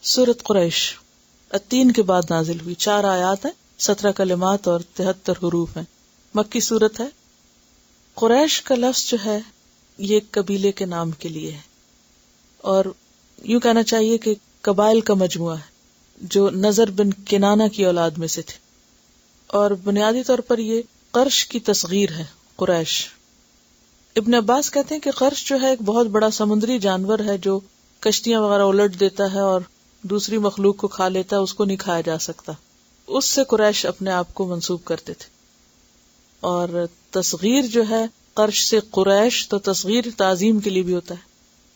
سورۃ قریش التین کے بعد نازل ہوئی، 4 آیات ہیں، 17 کلمات اور 73 حروف ہیں، مکی صورت ہے۔ قریش کا لفظ جو ہے یہ ایک قبیلے کے نام کے لیے ہے، اور یوں کہنا چاہیے کہ قبائل کا مجموعہ ہے جو نضر بن کنانہ کی اولاد میں سے تھے، اور بنیادی طور پر یہ قرش کی تصغیر ہے قریش۔ ابن عباس کہتے ہیں کہ قرش جو ہے ایک بہت بڑا سمندری جانور ہے جو کشتیاں وغیرہ الٹ دیتا ہے اور دوسری مخلوق کو کھا لیتا ہے، اس کو نہیں کھایا جا سکتا، اس سے قریش اپنے آپ کو منسوب کرتے تھے۔ اور تصغیر جو ہے قرش سے قریش، تو تصغیر تعظیم کے لیے بھی ہوتا ہے،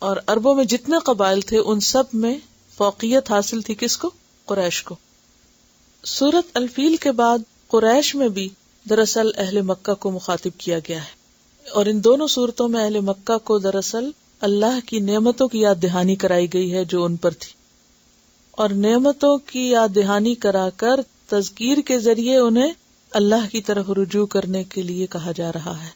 اور عربوں میں جتنے قبائل تھے ان سب میں فوقیت حاصل تھی کس کو؟ قریش کو۔ سورۃ الفیل کے بعد قریش میں بھی دراصل اہل مکہ کو مخاطب کیا گیا ہے، اور ان دونوں صورتوں میں اہل مکہ کو دراصل اللہ کی نعمتوں کی یاد دہانی کرائی گئی ہے جو ان پر تھی، اور نعمتوں کی یاد دہانی کرا کر تذکیر کے ذریعے انہیں اللہ کی طرف رجوع کرنے کے لیے کہا جا رہا ہے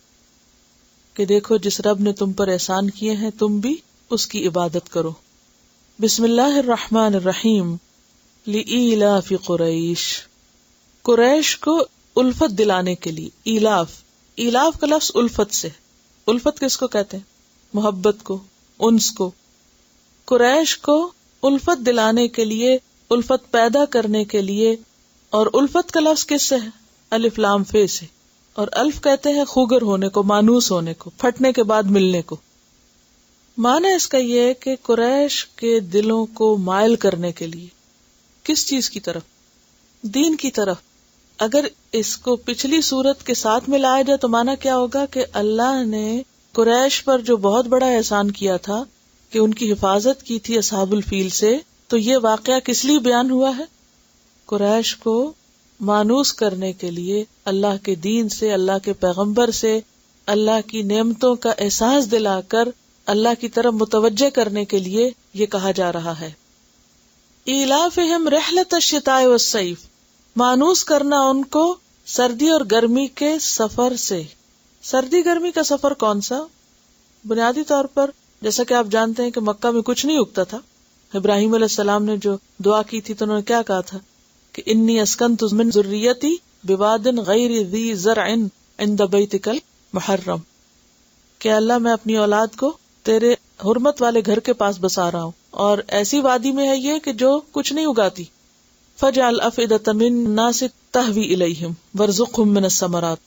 کہ دیکھو جس رب نے تم پر احسان کیے ہیں تم بھی اس کی عبادت کرو۔ بسم اللہ الرحمن الرحیم، لإیلاف قریش، قریش کو الفت دلانے کے لیے۔ ایلاف کا لفظ الفت سے، الفت کس کو کہتے ہیں؟ محبت کو، انس کو۔ قریش کو الفت دلانے کے لیے، الفت پیدا کرنے کے لیے، اور الفت کا لفظ کس سے ہے؟ الف لام فے سے، اور الف کہتے ہیں خوگر ہونے کو، مانوس ہونے کو، پھٹنے کے بعد ملنے کو۔ معنی اس کا یہ ہے کہ قریش کے دلوں کو مائل کرنے کے لیے کس چیز کی طرف؟ دین کی طرف۔ اگر اس کو پچھلی صورت کے ساتھ ملایا جائے تو معنی کیا ہوگا کہ اللہ نے قریش پر جو بہت بڑا احسان کیا تھا کہ ان کی حفاظت کی تھی اصحاب الفیل سے، تو یہ واقعہ کس لیے بیان ہوا ہے؟ قریش کو مانوس کرنے کے لیے، اللہ کے دین سے، اللہ کے پیغمبر سے، اللہ کی نعمتوں کا احساس دلا کر اللہ کی طرف متوجہ کرنے کے لیے یہ کہا جا رہا ہے۔ ایلافہم رحلۃ الشتاء والصیف، مانوس کرنا ان کو سردی اور گرمی کے سفر سے۔ سردی گرمی کا سفر کون سا؟ بنیادی طور پر جیسا کہ آپ جانتے ہیں کہ مکہ میں کچھ نہیں اگتا تھا۔ ابراہیم علیہ السلام نے جو دعا کی تھی تو انہوں نے کیا کہا تھا کہ انی اسکنت من ذریتی بواد غیر ذی زرع عند بیتک المحرم، کہ اللہ میں اپنی اولاد کو تیرے حرمت والے گھر کے پاس بسا رہا ہوں، اور ایسی وادی میں ہے یہ کہ جو کچھ نہیں اگاتی۔ فجعل افئدۃ من الناس تہوی الیہم وارزقہم من الثمرات۔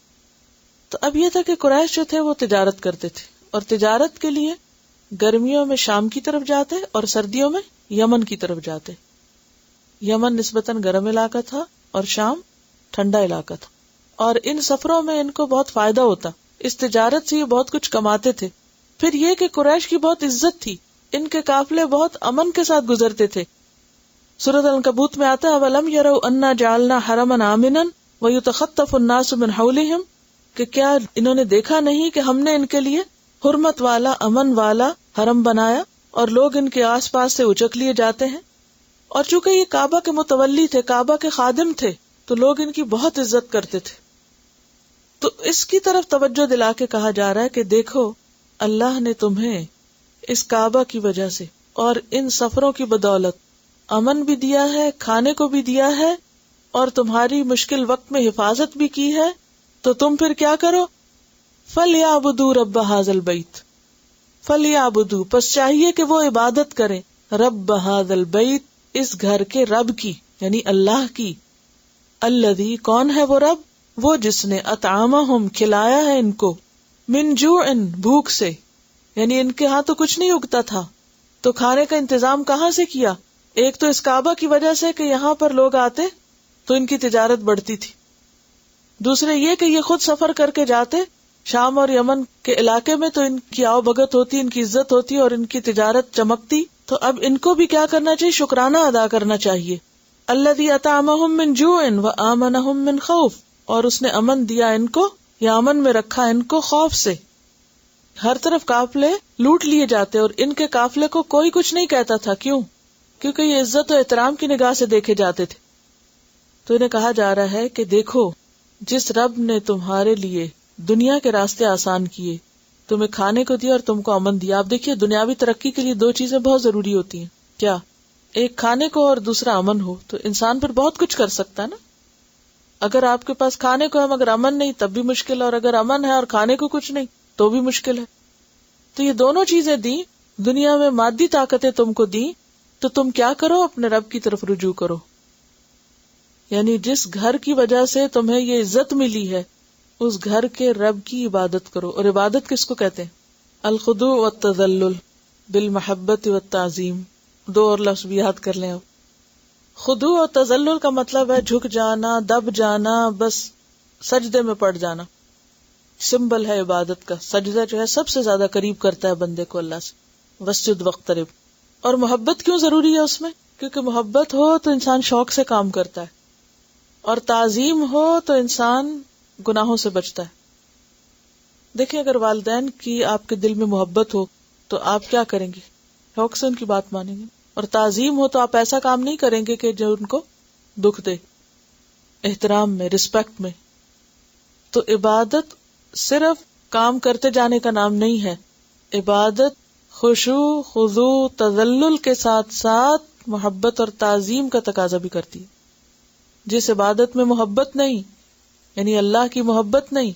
تو اب یہ تھا کہ قریش جو تھے وہ تجارت کرتے تھے، اور تجارت کے لیے گرمیوں میں شام کی طرف جاتے اور سردیوں میں یمن کی طرف جاتے۔ یمن نسبتاً گرم علاقہ تھا اور شام ٹھنڈا علاقہ تھا، اور ان سفروں میں ان کو بہت فائدہ ہوتا، اس تجارت سے یہ بہت کچھ کماتے تھے۔ پھر یہ کہ قریش کی بہت عزت تھی، ان کے قافلے بہت امن کے ساتھ گزرتے تھے۔ سورۃ العنکبوت میں آتا ہے اولم یروا انا جعلنا حرما آمنا ویتخطف الناس من حولہم، کہ کیا انہوں نے دیکھا نہیں کہ ہم نے ان کے لیے حرمت والا، امن والا حرم بنایا اور لوگ ان کے آس پاس سے اچک لیے جاتے ہیں۔ اور چونکہ یہ کعبہ کے متولی تھے، کعبہ کے خادم تھے، تو لوگ ان کی بہت عزت کرتے تھے۔ تو اس کی طرف توجہ دلا کے کہا جا رہا ہے کہ دیکھو اللہ نے تمہیں اس کعبہ کی وجہ سے اور ان سفروں کی بدولت امن بھی دیا ہے، کھانے کو بھی دیا ہے، اور تمہاری مشکل وقت میں حفاظت بھی کی ہے، تو تم پھر کیا کرو؟ فَلْيَعْبُدُوا رَبَّ هَذَا الْبَيْتِ، فَلْيَعْبُدُوا، پس چاہیے کہ وہ عبادت کریں، رب هذا البیت، اس گھر کے رب کی، یعنی اللہ کی، الذی، کون ہے وہ رب؟ وہ جس نے اطعمہم، کھلایا ہے ان کو، من جوع، بھوک سے، یعنی ان کے ہاں تو کچھ نہیں اگتا تھا، تو کھانے کا انتظام کہاں سے کیا؟ ایک تو اس کعبہ کی وجہ سے کہ یہاں پر لوگ آتے تو ان کی تجارت بڑھتی تھی، دوسرے یہ کہ یہ خود سفر کر کے جاتے شام اور یمن کے علاقے میں، تو ان کی آؤ بھگت ہوتی، ان کی عزت ہوتی اور ان کی تجارت چمکتی۔ تو اب ان کو بھی کیا کرنا چاہیے؟ شکرانہ ادا کرنا چاہیے۔ الذی اطعمہم من جوع وآمنہم من خوف، اور اس نے امن دیا ان کو، یا امن میں رکھا ان کو خوف سے۔ ہر طرف قافلے لوٹ لیے جاتے اور ان کے قافلے کو کوئی کچھ نہیں کہتا تھا، کیوں؟ کیونکہ یہ عزت و احترام کی نگاہ سے دیکھے جاتے تھے۔ تو انہیں کہا جا رہا ہے کہ دیکھو جس رب نے تمہارے لیے دنیا کے راستے آسان کیے، تمہیں کھانے کو دیا اور تم کو امن دیا۔ آپ دیکھیے دنیاوی ترقی کے لیے 2 چیزیں بہت ضروری ہوتی ہیں، کیا؟ ایک کھانے کو اور دوسرا امن ہو تو انسان پھر بہت کچھ کر سکتا ہے نا. اگر آپ کے پاس کھانے کو ہے مگر امن نہیں تب بھی مشکل ہے، اور اگر امن ہے اور کھانے کو کچھ نہیں تو بھی مشکل ہے. تو یہ دونوں چیزیں دیں، دنیا میں مادی طاقتیں تم کو دیں، تو تم کیا کرو؟ اپنے رب کی طرف رجوع کرو. یعنی جس گھر کی وجہ سے تمہیں یہ عزت ملی ہے اس گھر کے رب کی عبادت کرو. اور عبادت کس کو کہتے ہیں؟ الخضوع والتذلل بالمحبت والتعظیم. دو اور لفظ بھی یاد کر لیں. اب خضوع اور تذلل کا مطلب ہے جھک جانا، دب جانا، بس سجدے میں پڑ جانا. سمبل ہے عبادت کا. سجدہ جو ہے سب سے زیادہ قریب کرتا ہے بندے کو اللہ سے. واسجد واقترب. اور محبت کیوں ضروری ہے اس میں؟ کیونکہ محبت ہو تو انسان شوق سے کام کرتا ہے، اور تعظیم ہو تو انسان گناہوں سے بچتا ہے. دیکھیں اگر والدین کی آپ کے دل میں محبت ہو تو آپ کیا کریں گے؟ شوق سے ان کی بات مانیں گے. اور تعظیم ہو تو آپ ایسا کام نہیں کریں گے کہ جو ان کو دکھ دے. احترام میں، رسپیکٹ میں. تو عبادت صرف کام کرتے جانے کا نام نہیں ہے. عبادت خشوع، خضوع، تذلل کے ساتھ ساتھ محبت اور تعظیم کا تقاضا بھی کرتی ہے. جس عبادت میں محبت نہیں، یعنی اللہ کی محبت نہیں،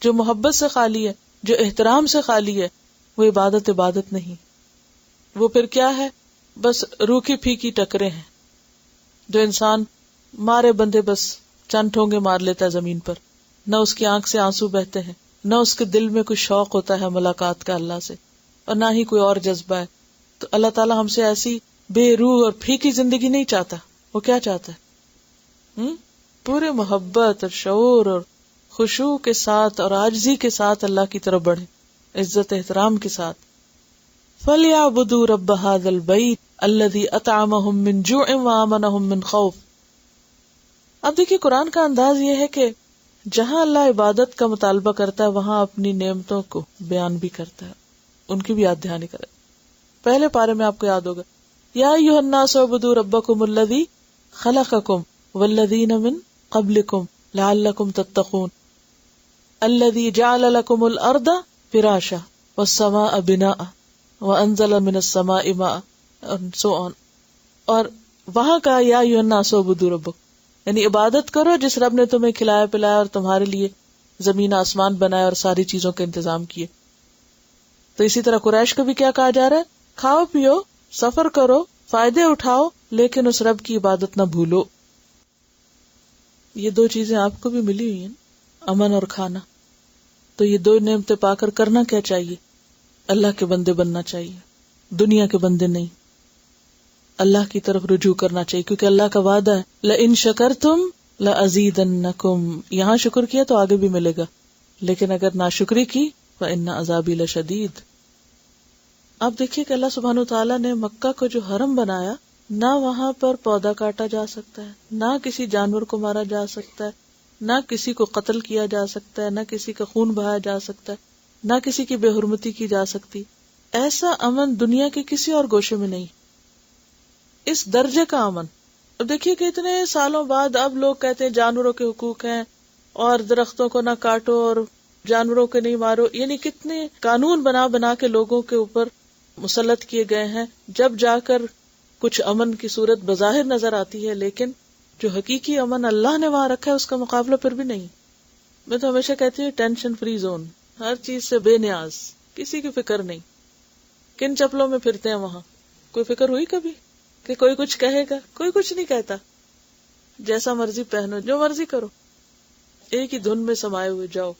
جو محبت سے خالی ہے، جو احترام سے خالی ہے، وہ عبادت نہیں. وہ پھر کیا ہے؟ بس روکھی پھیکی ٹکرے ہیں جو انسان مارے بندے بس چند ٹھونگے مار لیتا ہے زمین پر. نہ اس کی آنکھ سے آنسو بہتے ہیں، نہ اس کے دل میں کوئی شوق ہوتا ہے ملاقات کا اللہ سے، اور نہ ہی کوئی اور جذبہ ہے. تو اللہ تعالیٰ ہم سے ایسی بے روح اور پھیکی زندگی نہیں چاہتا. وہ کیا چاہتا ہے؟ پورے محبت اور شعور اور خشوع کے ساتھ اور عاجزی کے ساتھ اللہ کی طرف بڑھے، عزت احترام کے ساتھ. فَلْيَعْبُدُوا رَبَّ هَذَا الْبَيْتِ الَّذِي أَطْعَمَهُم مِّن جُوعٍ وَآمَنَهُم مِّن خَوْفٍ. اب دیکھیے قرآن کا انداز یہ ہے کہ جہاں اللہ عبادت کا مطالبہ کرتا ہے وہاں اپنی نعمتوں کو بیان بھی کرتا ہے، ان کی بھی یاد دہانی کرے. پہلے پارے میں آپ کو یاد ہوگا یا ایھا الناس اعبدوا ربکم الذی خلقکم والذین من قبلکم لعلکم تتقون الذی جعل لکم الارض فراشا والسماء بناء وانزل من السماء ماء and so on. اور وہاں کا یا ایھا الناس اعبدوا ربکم یعنی عبادت کرو جس رب نے تمہیں کھلایا پلایا اور تمہارے لیے زمین آسمان بنایا اور ساری چیزوں کے انتظام کیے. تو اسی طرح قریش کو بھی کیا کہا جا رہا ہے؟ کھاؤ پیو، سفر کرو، فائدے اٹھاؤ، لیکن اس رب کی عبادت نہ بھولو. یہ دو چیزیں آپ کو بھی ملی ہوئی ہیں، امن اور کھانا. تو یہ دو نعمتیں پا کر کرنا کیا چاہیے؟ اللہ کے بندے بننا چاہیے، دنیا کے بندے نہیں. اللہ کی طرف رجوع کرنا چاہیے کیونکہ اللہ کا وعدہ ہے لَإِن شَكَرْتُمْ لَأَزِيدَنَّكُمْ. یہاں شکر کیا تو آگے بھی ملے گا، لیکن اگر ناشکری کی فَإِنَّ عَذَابِي لَشَدِيدٌ. آپ دیکھیے کہ اللہ سبحانہ وتعالیٰ نے مکہ کو جو حرم بنایا، نہ وہاں پر پودا کاٹا جا سکتا ہے، نہ کسی جانور کو مارا جا سکتا ہے، نہ کسی کو قتل کیا جا سکتا ہے، نہ کسی کا خون بہایا جا سکتا ہے، نہ کسی کی بے حرمتی کی جا سکتی. ایسا امن دنیا کے کسی اور گوشے میں نہیں، اس درجے کا امن. اب دیکھیے کہ اتنے سالوں بعد اب لوگ کہتے ہیں جانوروں کے حقوق ہیں اور درختوں کو نہ کاٹو اور جانوروں کو نہیں مارو. یعنی کتنے قانون بنا بنا کے لوگوں کے اوپر مسلط کیے گئے ہیں، جب جا کر کچھ امن کی صورت بظاہر نظر آتی ہے، لیکن جو حقیقی امن اللہ نے وہاں رکھا ہے اس کا مقابلہ پھر بھی نہیں. میں تو ہمیشہ کہتی ہوں ٹینشن فری زون، ہر چیز سے بے نیاز، کسی کی فکر نہیں. کن چپلوں میں پھرتے ہیں وہاں؟ کوئی فکر ہوئی کبھی کہ کوئی کچھ کہے گا؟ کوئی کچھ نہیں کہتا. جیسا مرضی پہنو، جو مرضی کرو، ایک ہی دھن میں سمائے ہوئے جاؤ.